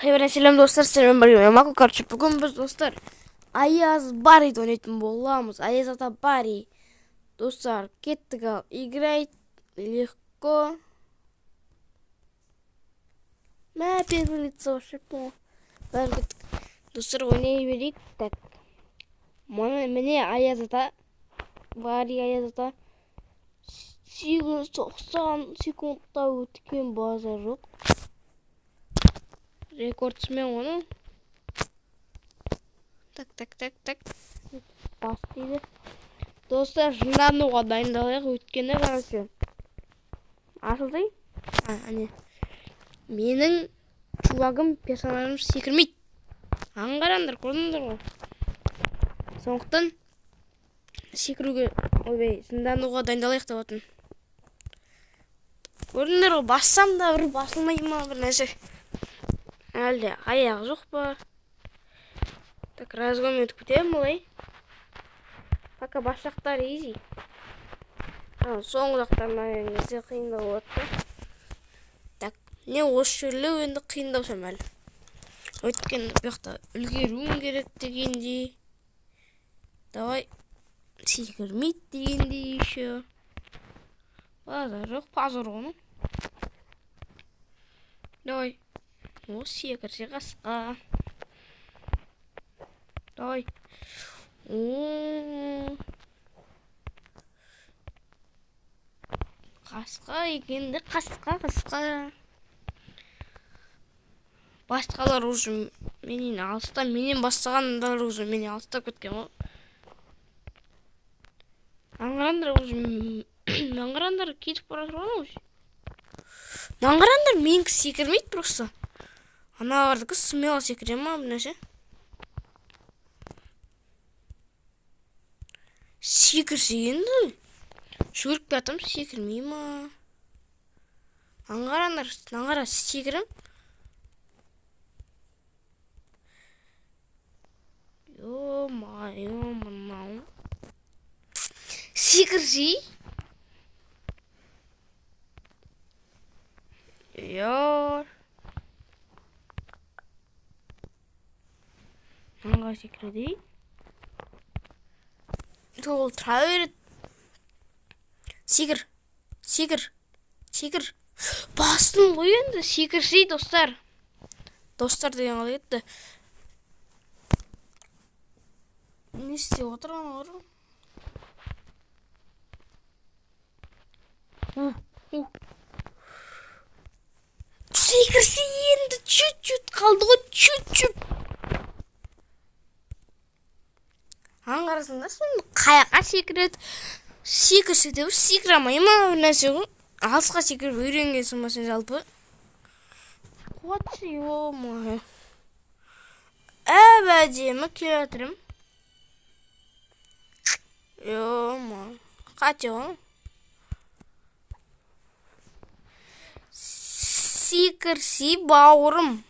Хайбаран селем достар, сіздермен бірге Мако Короче, бүгін біз достар Аяз Барри ойнайтын боламыз. Аяз ата Барри. Достар, кеттік ал. Играть легко. Мә, первый лицо шипно. Достар, ойнай берейік. Так. Міне Аяз ата Барри, Аяз ата 890 секундта өткен базар жоқ. Рекордсмен оны. Так. Бас дейді. Достар, жындануға дайындалайық. Өткені қарасы. Ашылдай. Әне. Менің чувагым, персонажым секірмейді. Аңғарандар, көрдіңдер ғой. Сондықтан секіруге, жындануға дайындалайық деп отын. Көрдіңдер ғой, бассам да бір басылмай ма бір нәрсе. Әлде аяқ жоқ па? Так, разгон өтіп кетемін олай. Пока бас жақтар easy. Соңғы жақтарына кезде қиындау болады. Так, не осы жерлі енді қиындау сәмәл. Өткен бұяқта үлгеруім керек дегенде. Давай, секірмейді дегенде еще. Базар жоқ, пазар оны. Давай. Осы секірсе қасқа. Давай. Қасқа екенді, қасқа. Басқалар уже менен алыстан, менен бастағандар уже менен алыстап кеткен ғой. Аңғарандар кетіп бара тұрған уже. Аңғарандар менікі секірмейді просто. Аналардікі смело секіре ма бір нәрсе? Секірсе енді жүгіріп жатым, секірмей ма? Аңғара секірім. Мынау. Секірсе? Аңға секіреді. Ол тұра береді. Секір. Бастың ғой енді, секірсе достар. Достар деген қалай етті. Не істеп отырған олар? Секірсе енді чуть-чуть қалды ғой, чуть-чуть. Аңғарасыңдар сонда қаяққа секіреді. Секірсе де бір секірамай ма бір нәрсе ғой. Алысқа секіріп үйренгенсің ба сен жалпы? Қуатшы, ё-май. Әбәдемі келе жатырым. Ё-май. Қате ғой. Секірсе бауырым.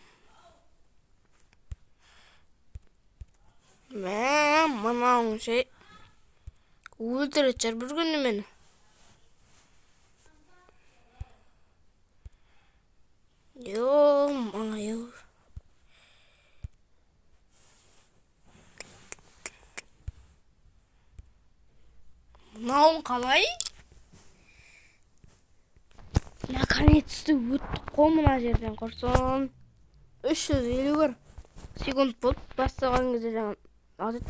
Мынауың ше өлтіреді жар бір күні мені. Ё-май. Мынауың қалай? Наконец-то өттік қой мына жерден құрсын. 351 секунд болды. Бастаған кезде жаңа азет.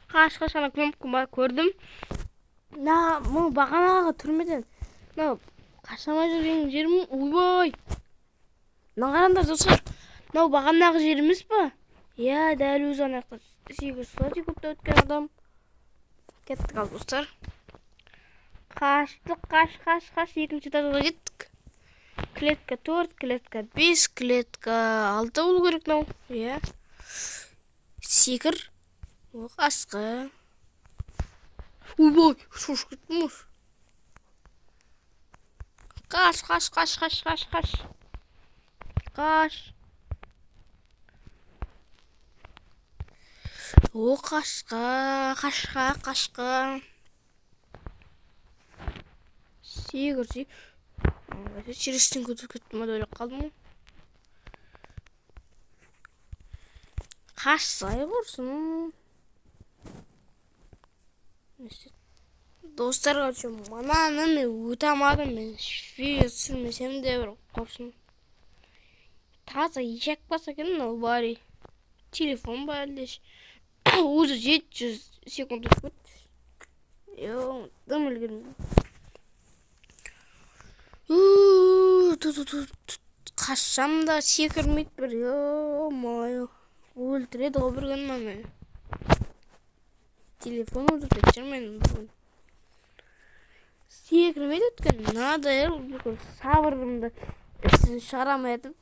Қаш, ана кнопка бар көрдім. Мұны бағанағы түрмеден. Қашамай жүрген жерім. Ойбай. Нағарандар достар. Бағанағы жеріміз ба? Я, дәл өз анақта 8 секундта өткен адам. Кеттік ал достар. Қаштық, қаш. Екінші этажға кеттік. Клетка 4, клетка 5, клетка 6 болу керек нау. Я. Секір. Қасқа. Ойбай, шош кеттім ұш. Қаш. Қашқа. Секірші. Черештен көтіп кеттім, ады ойлап қалдым ғой. Қашсай құрсын. Достарға үшін мананы мен өтамадым, мен видео түсірмесем де бір құрсын. Таза ешек баса екен, ол бари. Телефон бар әлдеш. Уже 700 секунд өтіп кетті. Йоу, дым үлгермейді. Қашсам да секірмейді бір. Йо-майо. Өлтіреді ғой бір күн мені. Телефон ұтып кетшір мен бүгін. Секірмейді өткен. Надо бүкіл сабырымды ісін шығарамай етіп.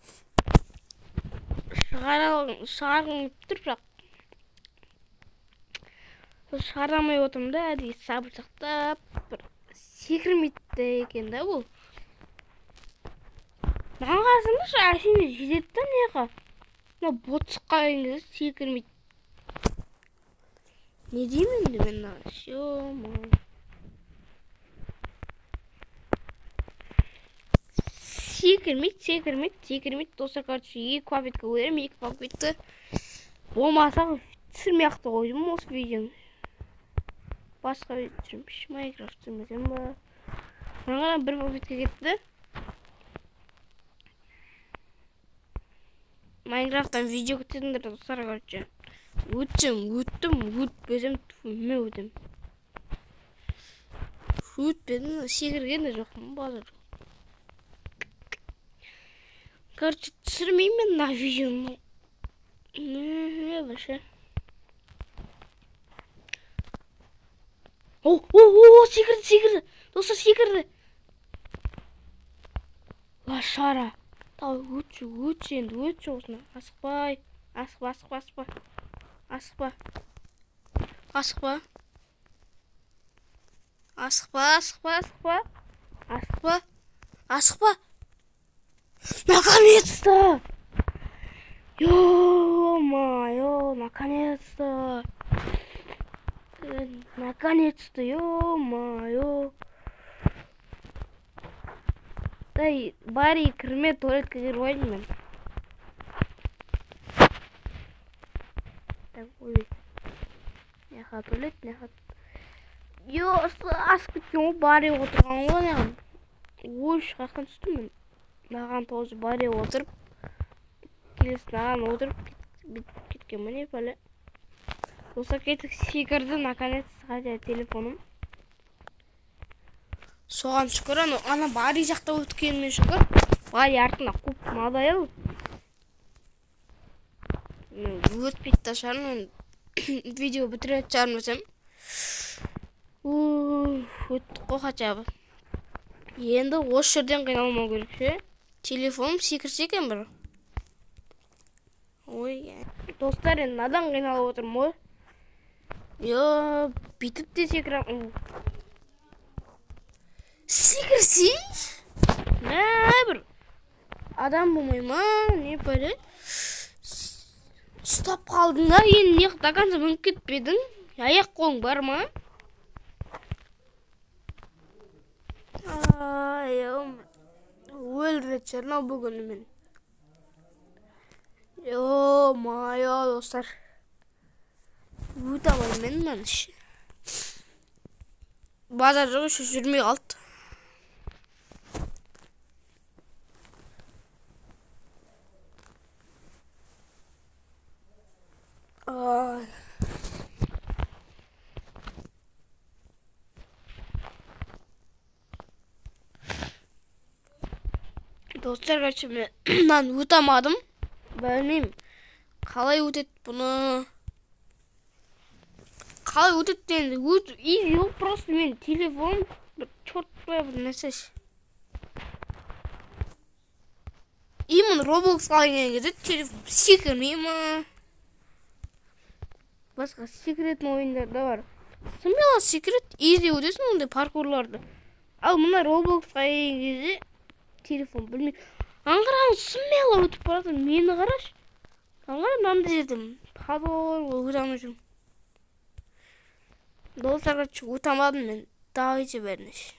Шығарғым тұр бірақ. Шығарамай отырмын да, әдейі сабыр сақтап. Секірмейді екен да бұл. Маған қарасаңдаршы, әшейінде жетеді да неға. Бот шыққан кезде секірмейді. Не деймін де мен ма. Секірмейді. Достар, короче, 2 пакетка өйерім, 2 пакетті. Болмаса түсірмей-ақты қойдым осы видеоны. Басқа видео түсірмеш, Майнкрафт түсірмесем ба. Маған 1 пакетке кетті. Майнкрафттан видео күтетіндер достар, короче. Өтпесем түфіме өтем. Өтпедім, секірген де жоқпын базар. Короче, түсірмеймін на видеоны. Вообще. Секірді. Достар, секірді. Лашара. Тау, өтші енді, өтші осына. Асықпай. Асықпа. Наконец-то! Ё-моё, наконец-то! Ё-моё! Дай, бари, кірме, туалетке кіріп ойдым мен. Так, ой. Неға туалет, неға... Йо, асып кеткен ғой, бари отырған ғой, неғам. Ой, шыққан түстім мен. Наған тоже бари отырып, келесі наған отырып, кеткен міне пәлі. Достар, кетік секірді, наконец, хотя телефоным. Соған шүкір, ана бари жақта өткенмен шүкір. Бари артына қуып мадайыл. Өтпейді да шығар, мен видео бітірет жармасам. Өттік қой қачабы. Енді осы жерден қиналмау керек ше. Телефоным секірсе екен бір. Ой, достар, енді надан қиналып отырмын ғой. Йо, бүйтіп те секірем. Секірсе? Бір адам болмай ма? Не бәрі? Ұстап қалдың да, енді не қытақанса мүніп кетпедің? Аяқ қолың бар ма? Өлдірет жарнау бүгіні мен. Йо-майо, достар. Өтабай мен ше. Базар жоғы жүрмей қалды. Достар, короче, мен өтамадым. Білмеймін. Қалай өтет бұны? Қалай өтет енді? Изи ол, просто мен телефон бір чортпай бір нәрсеш. Именно Roblox қалайын кезде телефон секірмей ма? Басқа секретный ойындар да бар. Смело секрет, изи өтесің ондай паркурларды. Ал мұна Roblox қалайын кезде телефон білмейді. Аңғырған смело өтіп барады, мені қараш. Аңғырам, мынандай жердім. Падор, өтамын жүрмін. Достар, өтамадым мен. Давайте беріңіз.